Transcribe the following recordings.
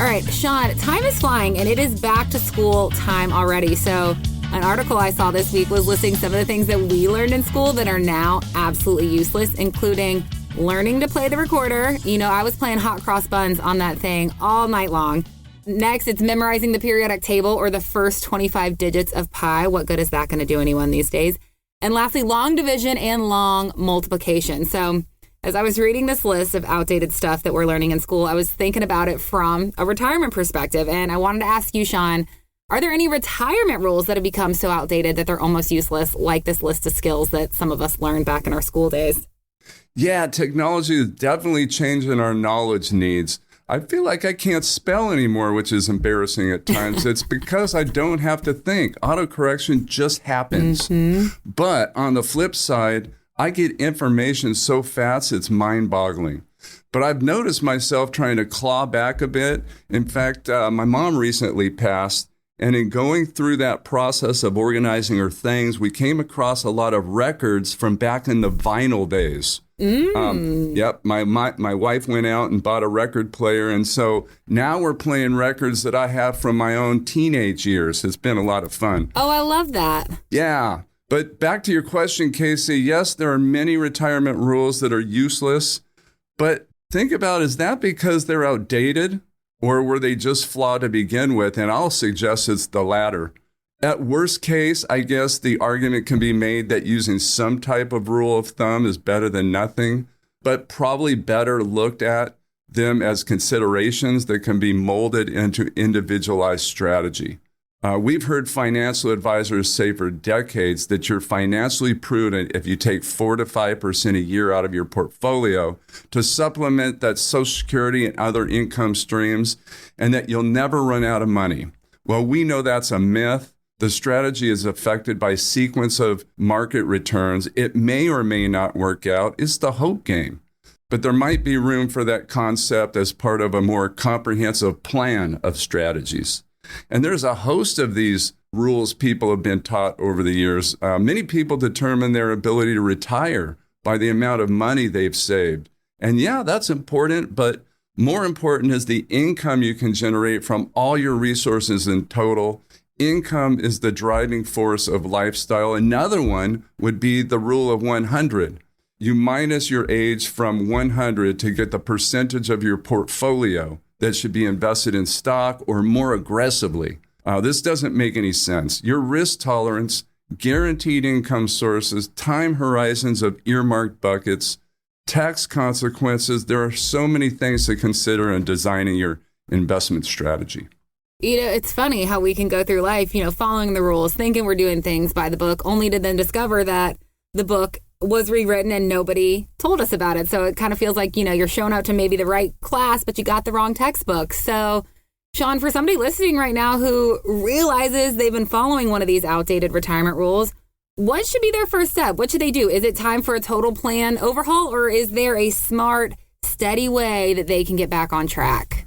All right, Sean, time is flying and it is back to school time already. So an article I saw this week was listing some of the things that we learned in school that are now absolutely useless, including learning to play the recorder. You know, I was playing hot cross buns on that thing all night long. Next, it's memorizing the periodic table or the first 25 digits of pi. What good is that going to do anyone these days? And lastly, long division and long multiplication. So as I was reading this list of outdated stuff that we're learning in school, I was thinking about it from a retirement perspective. And I wanted to ask you, Sean, are there any retirement rules that have become so outdated that they're almost useless, like this list of skills that some of us learned back in our school days? Yeah, technology is definitely changing our knowledge needs. I feel like I can't spell anymore, which is embarrassing at times. It's because I don't have to think. Autocorrection just happens. But on the flip side, I get information so fast, it's mind-boggling. But I've noticed myself trying to claw back a bit. In fact, my mom recently passed. And in going through that process of organizing her things, we came across a lot of records from back in the vinyl days. Yep, my wife went out and bought a record player. And so now we're playing records that I have from my own teenage years. It's been a lot of fun. Oh, I love that. Yeah. But back to your question, Casey, yes, there are many retirement rules that are useless. But think about, is that because they're outdated? Or were they just flawed to begin with? And I'll suggest it's the latter. At worst case, I guess the argument can be made that using some type of rule of thumb is better than nothing, but probably better looked at them as considerations that can be molded into individualized strategy. We've heard financial advisors say for decades that you're financially prudent if you take 4 to 5% a year out of your portfolio to supplement that Social Security and other income streams, and that you'll never run out of money. Well, we know that's a myth. The strategy is affected by sequence of market returns. It may or may not work out. It's the hope game. But there might be room for that concept as part of a more comprehensive plan of strategies. And there's a host of these rules people have been taught over the years. Many people determine their ability to retire by the amount of money they've saved. And yeah, that's important, but more important is the income you can generate from all your resources in total. Income is the driving force of lifestyle. Another one would be the rule of 100. You minus your age from 100 to get the percentage of your portfolio that should be invested in stock or more aggressively. This doesn't make any sense. Your risk tolerance, guaranteed income sources, time horizons of earmarked buckets, tax consequences. There are so many things to consider in designing your investment strategy. You know, it's funny how we can go through life, following the rules, thinking we're doing things by the book, only to then discover that the book was rewritten and nobody told us about it. So it kind of feels like, you're showing up to maybe the right class, but you got the wrong textbook. So, Sean, for somebody listening right now who realizes they've been following one of these outdated retirement rules, what should be their first step? What should they do? Is it time for a total plan overhaul, or is there a smart, steady way that they can get back on track?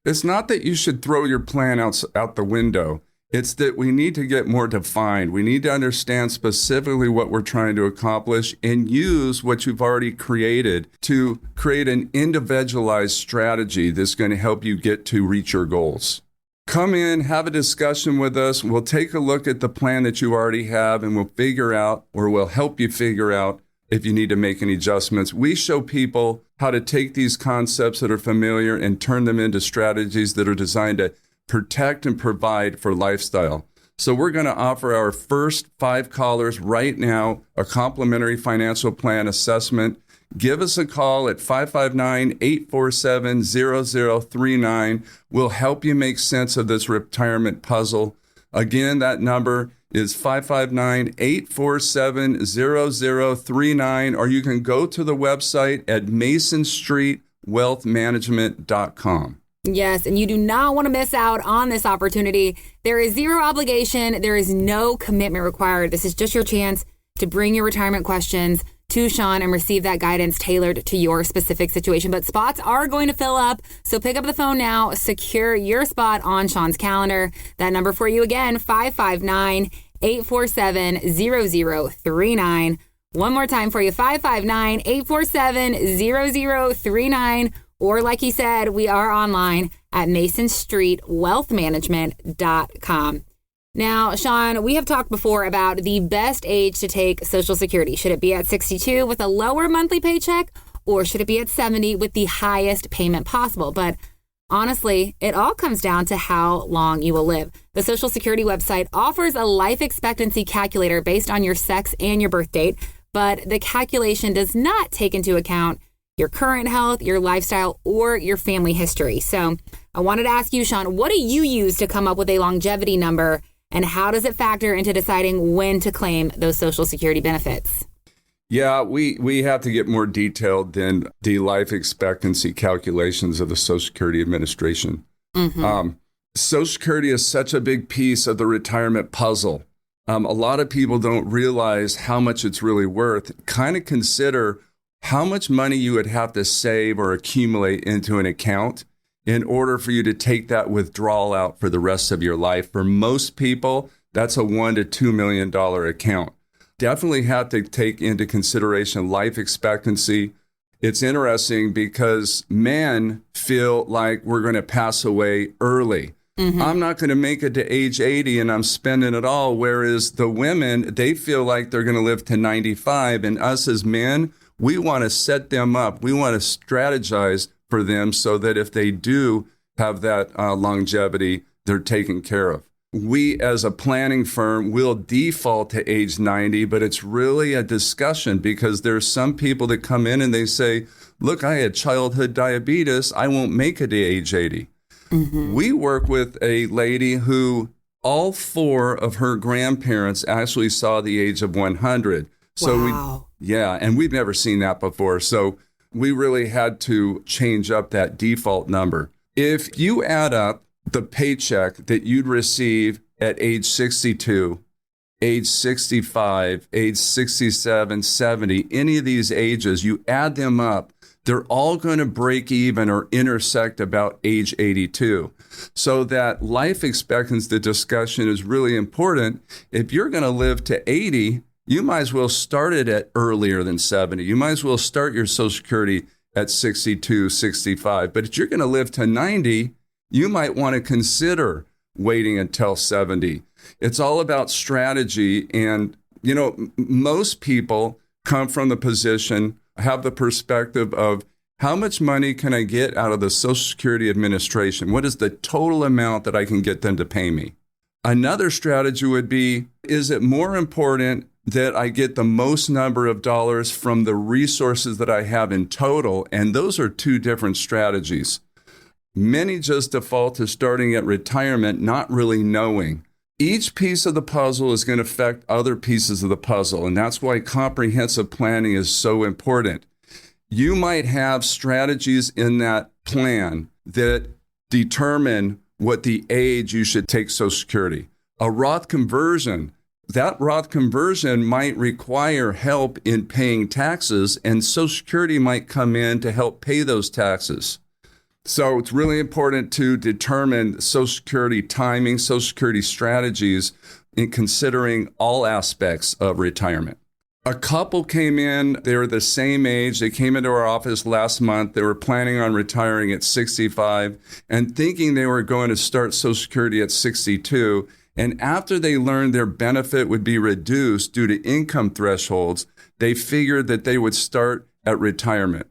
It's not that you should throw your plan out the window. It's that we need to get more defined. We need to understand specifically what we're trying to accomplish and use what you've already created to create an individualized strategy that's going to help you reach your goals. Come in, have a discussion with us. We'll take a look at the plan that you already have, and we'll help you figure out if you need to make any adjustments. We show people how to take these concepts that are familiar and turn them into strategies that are designed to protect and provide for lifestyle. So we're going to offer our first 5 callers right now a complimentary financial plan assessment. Give us a call at 559-847-0039. We'll help you make sense of this retirement puzzle. Again, that number is 559-847-0039, or you can go to the website at masonstreetwealthmanagement.com. Yes, and you do not want to miss out on this opportunity. There is zero obligation. There is no commitment required. This is just your chance to bring your retirement questions to Sean and receive that guidance tailored to your specific situation. But spots are going to fill up, so pick up the phone now. Secure your spot on Sean's calendar. That number for you again, 559-847-0039. One more time for you, 559-847-0039. Or like he said, we are online at masonstreetwealthmanagement.com. Now, Sean, we have talked before about the best age to take Social Security. Should it be at 62 with a lower monthly paycheck, or should it be at 70 with the highest payment possible? But honestly, it all comes down to how long you will live. The Social Security website offers a life expectancy calculator based on your sex and your birth date, but the calculation does not take into account your current health, your lifestyle, or your family history. So I wanted to ask you, Sean, what do you use to come up with a longevity number, and how does it factor into deciding when to claim those Social Security benefits? Yeah, we have to get more detailed than the life expectancy calculations of the Social Security Administration. Social Security is such a big piece of the retirement puzzle. A lot of people don't realize how much it's really worth. Kind of consider how much money you would have to save or accumulate into an account in order for you to take that withdrawal out for the rest of your life. For most people, that's a $1 to $2 million account. Definitely have to take into consideration life expectancy. It's interesting because men feel like we're going to pass away early. I'm not going to make it to age 80 and I'm spending it all. Whereas the women, they feel like they're going to live to 95. And us as men, we want to set them up. We want to strategize for them so that if they do have that longevity, they're taken care of. We, as a planning firm, will default to age 90, but it's really a discussion because there's some people that come in and they say, look, I had childhood diabetes. I won't make it to age 80. We work with a lady who all 4 of her grandparents actually saw the age of 100. So wow. And we've never seen that before. So we really had to change up that default number. If you add up the paycheck that you'd receive at age 62, age 65, age 67, 70, any of these ages, you add them up, they're all going to break even or intersect about age 82. So that life expectancy discussion is really important. If you're going to live to 80, you might as well start it at earlier than 70. You might as well start your Social Security at 62, 65. But if you're going to live to 90, you might want to consider waiting until 70. It's all about strategy. And, most people come from the position, have the perspective of how much money can I get out of the Social Security Administration? What is the total amount that I can get them to pay me? Another strategy would be, is it more important that I get the most number of dollars from the resources that I have in total? And those are 2 different strategies. Many just default to starting at retirement, not really knowing. Each piece of the puzzle is going to affect other pieces of the puzzle, and that's why comprehensive planning is so important. You might have strategies in that plan that determine what the age you should take Social Security. A Roth conversion, that Roth conversion might require help in paying taxes, and Social Security might come in to help pay those taxes. So it's really important to determine Social Security timing, Social Security strategies in considering all aspects of retirement. A couple came in, they were the same age. They came into our office last month. They were planning on retiring at 65 and thinking they were going to start Social Security at 62. And after they learned their benefit would be reduced due to income thresholds, they figured that they would start at retirement.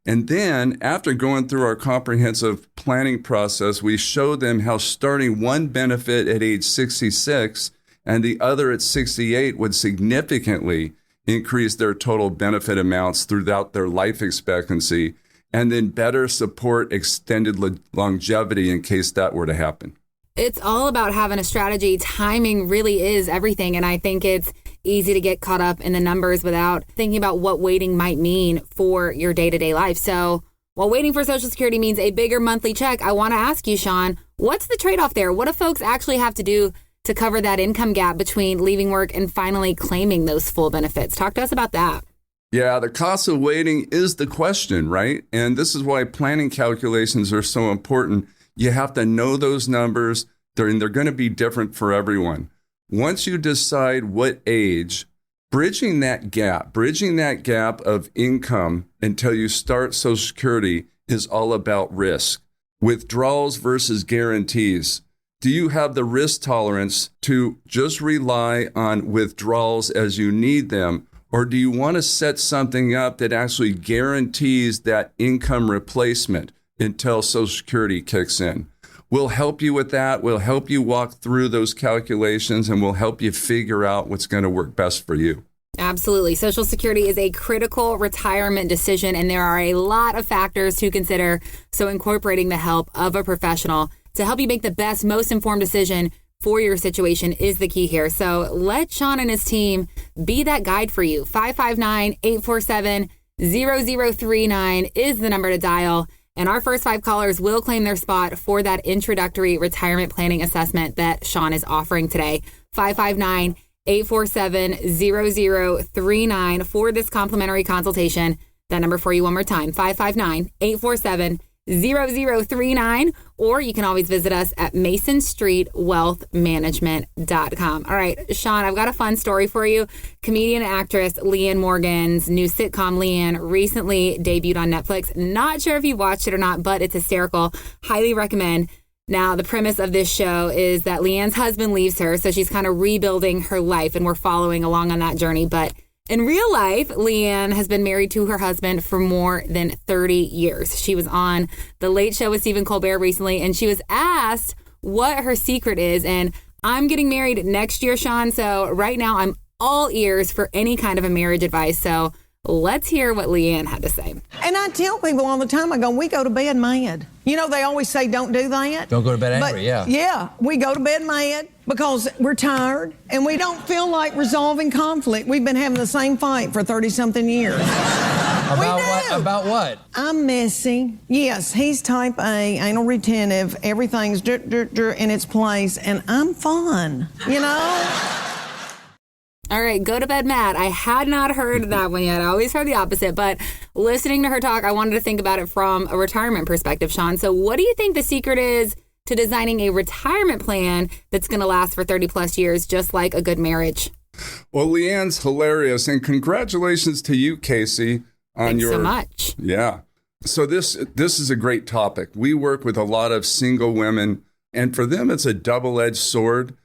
And then after going through our comprehensive planning process, we showed them how starting one benefit at age 66 and the other at 68 would significantly increase their total benefit amounts throughout their life expectancy, and then better support extended longevity in case that were to happen. It's all about having a strategy. Timing really is everything. And I think it's easy to get caught up in the numbers without thinking about what waiting might mean for your day-to-day life. So while waiting for Social Security means a bigger monthly check, I want to ask you, Sean, what's the trade-off there? What do folks actually have to do to cover that income gap between leaving work and finally claiming those full benefits? Talk to us about that. Yeah, the cost of waiting is the question, right? And this is why planning calculations are so important. You have to know those numbers, and they're going to be different for everyone. Once you decide what age, bridging that gap of income until you start Social Security is all about risk. Withdrawals versus guarantees. Do you have the risk tolerance to just rely on withdrawals as you need them? Or do you want to set something up that actually guarantees that income replacement until Social Security kicks in? We'll help you with that. We'll help you walk through those calculations, and we'll help you figure out what's going to work best for you. Absolutely. Social Security is a critical retirement decision, and there are a lot of factors to consider. So incorporating the help of a professional to help you make the best, most informed decision for your situation is the key here. So let Sean and his team be that guide for you. 559-847-0039 is the number to dial. And our first 5 callers will claim their spot for that introductory retirement planning assessment that Sean is offering today. 559-847-0039 for this complimentary consultation. That number for you one more time, 559-847-0039, or you can always visit us at masonstreetwealthmanagement.com. All right, Sean, I've got a fun story for you. Comedian and actress Leanne Morgan's new sitcom, Leanne, recently debuted on Netflix. Not sure if you watched it or not, but it's hysterical. Highly recommend. Now, the premise of this show is that Leanne's husband leaves her, so she's kind of rebuilding her life, and we're following along on that journey. But in real life, Leanne has been married to her husband for more than 30 years. She was on The Late Show with Stephen Colbert recently, and she was asked what her secret is. And I'm getting married next year, Sean, so right now I'm all ears for any kind of a marriage advice. So let's hear what Leanne had to say. And I tell people all the time, I go, we go to bed mad. You know, they always say don't do that. Don't go to bed angry, yeah. Yeah, we go to bed mad because we're tired and we don't feel like resolving conflict. We've been having the same fight for 30-something years. About what? About what? I'm messy. Yes, he's type A, anal retentive, everything's in its place, and I'm fun, you know? All right, go to bed mad. I had not heard that one yet. I always heard the opposite, but listening to her talk, I wanted to think about it from a retirement perspective, Sean. So what do you think the secret is to designing a retirement plan that's going to last for 30 plus years, just like a good marriage? Well, Leanne's hilarious, and congratulations to you, Casey, on Thanks your so much. Yeah. So this is a great topic. We work with a lot of single women, and for them, it's a double-edged sword.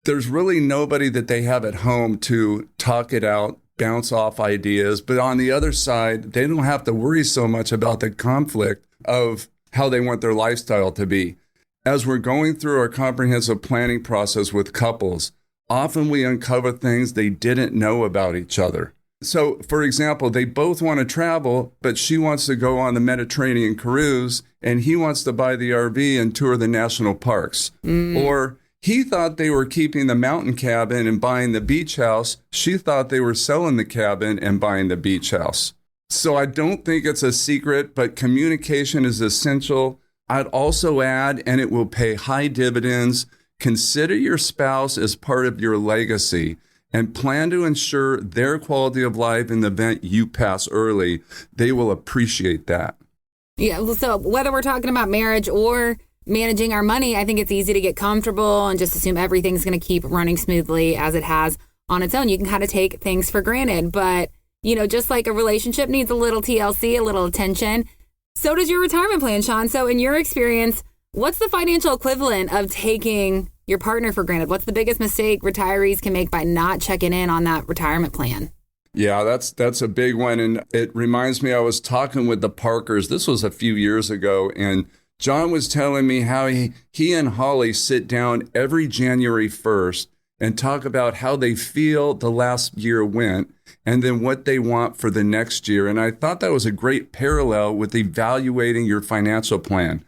There's really nobody that they have at home to talk it out, bounce off ideas. But on the other side, they don't have to worry so much about the conflict of how they want their lifestyle to be. As we're going through our comprehensive planning process with couples, often we uncover things they didn't know about each other. So, for example, they both want to travel, but she wants to go on the Mediterranean cruise, and he wants to buy the RV and tour the national parks. Or he thought they were keeping the mountain cabin and buying the beach house. She thought they were selling the cabin and buying the beach house. So I don't think it's a secret, but communication is essential. I'd also add, and it will pay high dividends, consider your spouse as part of your legacy and plan to ensure their quality of life in the event you pass early. They will appreciate that. Yeah, so whether we're talking about marriage or managing our money, I think it's easy to get comfortable and just assume everything's going to keep running smoothly as it has on its own. You can kind of take things for granted, but you know, just like a relationship needs a little TLC, a little attention, so does your retirement plan, Sean. So in your experience, what's the financial equivalent of taking your partner for granted? What's the biggest mistake retirees can make by not checking in on that retirement plan? Yeah, that's a big one. And it reminds me, I was talking with the Parkers. This was a few years ago, and John was telling me how he and Holly sit down every January 1st and talk about how they feel the last year went and then what they want for the next year. And I thought that was a great parallel with evaluating your financial plan.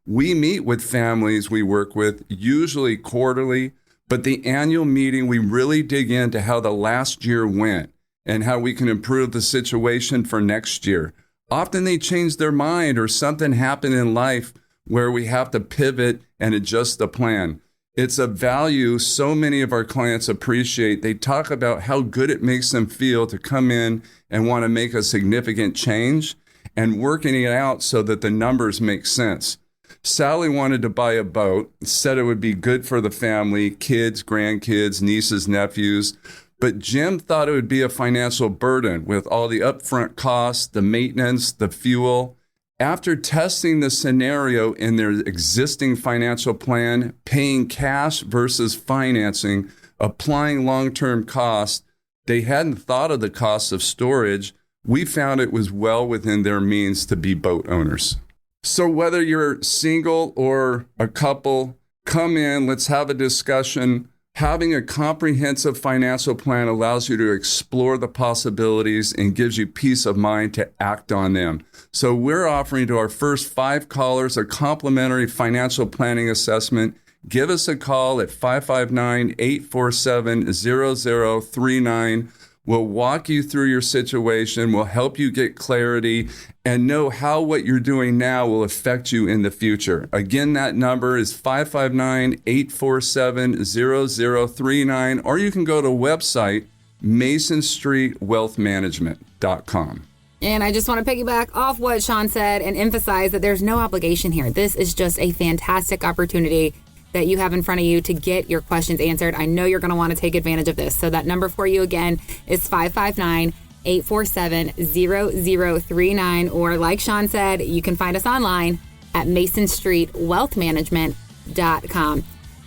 We meet with families we work with, usually quarterly, but the annual meeting, we really dig into how the last year went and how we can improve the situation for next year. Often they change their mind or something happened in life where we have to pivot and adjust the plan. It's a value so many of our clients appreciate. They talk about how good it makes them feel to come in and want to make a significant change and working it out so that the numbers make sense. Sally wanted to buy a boat, said it would be good for the family, kids, grandkids, nieces, nephews. But Jim thought it would be a financial burden with all the upfront costs, the maintenance, the fuel. After testing the scenario in their existing financial plan, paying cash versus financing, applying long-term costs, they hadn't thought of the cost of storage. We found it was well within their means to be boat owners. So whether you're single or a couple, come in, let's have a discussion. Having a comprehensive financial plan allows you to explore the possibilities and gives you peace of mind to act on them. So we're offering to our first 5 callers a complimentary financial planning assessment. Give us a call at 559-847-0039. We'll walk you through your situation. We'll help you get clarity and know how what you're doing now will affect you in the future. Again, that number is 559-847-0039, or you can go to website masonstreetwealthmanagement.com. And I just want to piggyback off what Sean said and emphasize that there's no obligation here. This is just a fantastic opportunity that you have in front of you to get your questions answered. I know you're going to want to take advantage of this. So that number for you again is 559-847-0039. Or like Sean said, you can find us online at masonstreetwealthmanagement.com.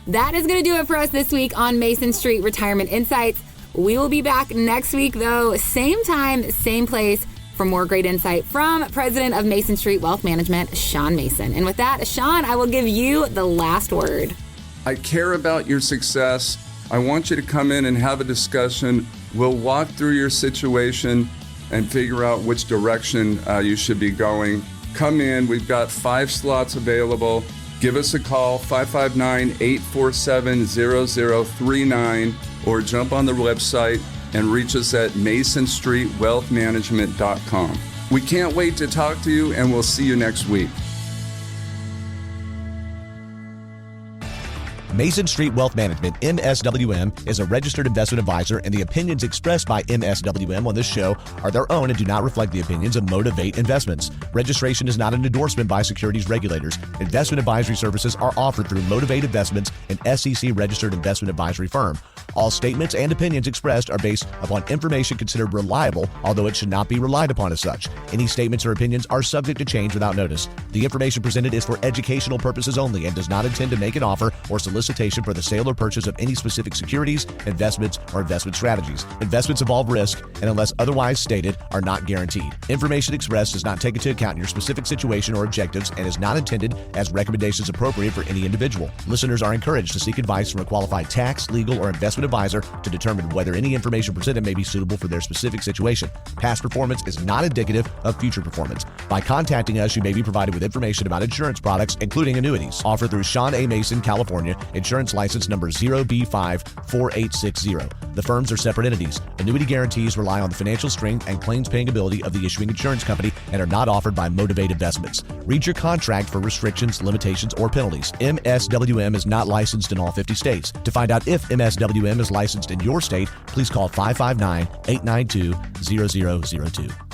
That is going to do it for us this week on Mason Street Retirement Insights. We will be back next week, though, same time, same place, for more great insight from President of Mason Street Wealth Management, Sean Mason. And with that, Sean, I will give you the last word. I care about your success. I want you to come in and have a discussion. We'll walk through your situation and figure out which direction you should be going. Come in. We've got 5 slots available. Give us a call, 559-847-0039, or jump on the website and reach us at masonstreetwealthmanagement.com. We can't wait to talk to you, and we'll see you next week. Mason Street Wealth Management, MSWM, is a registered investment advisor, and the opinions expressed by MSWM on this show are their own and do not reflect the opinions of Motivate Investments. Registration is not an endorsement by securities regulators. Investment advisory services are offered through Motivate Investments, an SEC-registered investment advisory firm. All statements and opinions expressed are based upon information considered reliable, although it should not be relied upon as such. Any statements or opinions are subject to change without notice. The information presented is for educational purposes only and does not intend to make an offer or solicitation for the sale or purchase of any specific securities, investments, or investment strategies. Investments involve risk and, unless otherwise stated, are not guaranteed. Information expressed does not take into account your specific situation or objectives and is not intended as recommendations appropriate for any individual. Listeners are encouraged to seek advice from a qualified tax, legal, or investment advisor to determine whether any information presented may be suitable for their specific situation. Past performance is not indicative of future performance. By contacting us, you may be provided with information about insurance products, including annuities. Offered through Sean A. Mason, California, insurance license number 0B54860. The firms are separate entities. Annuity guarantees rely on the financial strength and claims paying ability of the issuing insurance company and are not offered by Motivate Investments. Read your contract for restrictions, limitations, or penalties. MSWM is not licensed in all 50 states. To find out if MSWM is licensed in your state, please call 559-892-0002.